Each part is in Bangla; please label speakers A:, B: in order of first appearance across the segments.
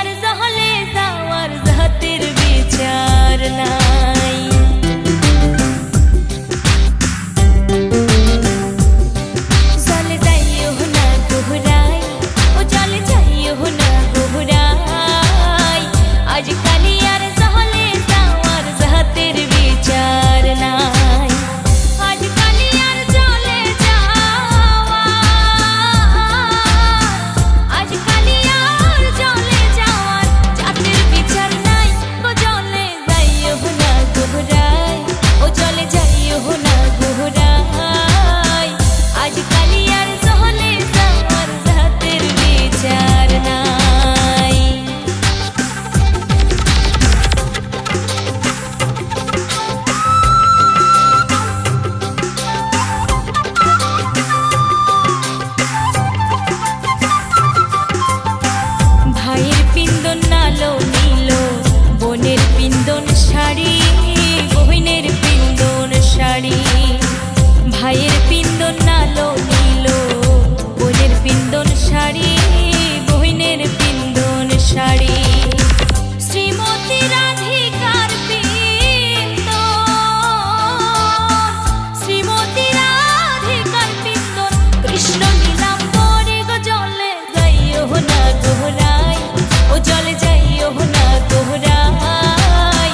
A: আর জহলে যাওয়ার জাতের বিচার নাই। জলে যাইও না গোহরাই, ও জলে যাইও না গোহরাই, আজ কালি আর জহলে যাওয়ার জাতের বিচার নাই। আজ কালি আর জলে যাওয়া, আজ কালি আর জলে যাওয়ার জাতের বিচার নাই। ও জলে যাইও না গোহরাই, ও জলে যাইও না গোহরাই, আজ কালি আর জহলে যাওয়ার জাতের বিচার নাই। ভাইয়ের পিন্দন নালো নীল, বোনের পিন্দন শাড়ি, বহিনের পিন্দন শাড়ি। ভাইয়ের পিন্দন নালো নীল, বোনের পিন্দন শাড়ি, বহিনের পিন্দন শাড়ি। শ্রীমতী রাধিকার পিন্দন, শ্রীমতী রাধিকার পিন্দন, কৃষ্ণ নীলাম্বরে গো জলে যাইও না গোহরাই, ও জলে যাইও না গোহরাই,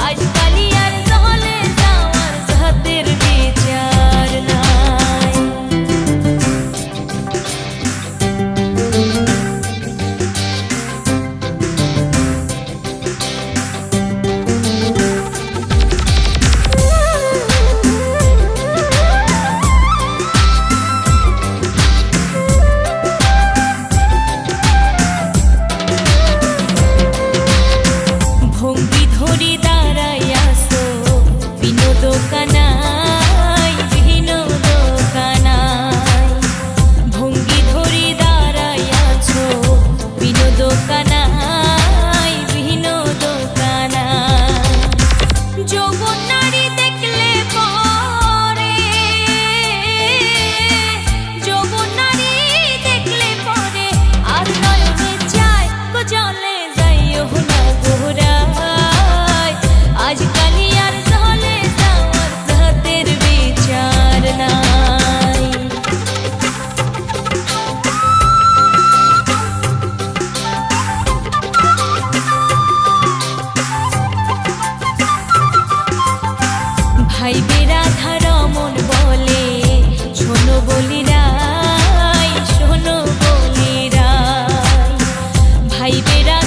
A: আজ কালি আর জহলে যাওয়ার জাতের বিচার নাই। ভঙ্গি ধরি দাঁড়াইয়াছো বিনোদ কানাই, বিনোদ কানাই। ভঙ্গি ধরি দাঁড়াইয়াছো বিনোদ কানাই, বিনোদ কানাই। যৌবন নারী দেখলে পরে, যৌবন নারী দেখলে পরে আর নয়নে যায় গো জলে যাইও না গোহরাই, আজ কালি আর জলে যাওয়ার জাতের বিচার নাই। ভাই বেরাধা রমন বলে শোনো বলি রাই, শোনো বলি রাই। ভাই বেরা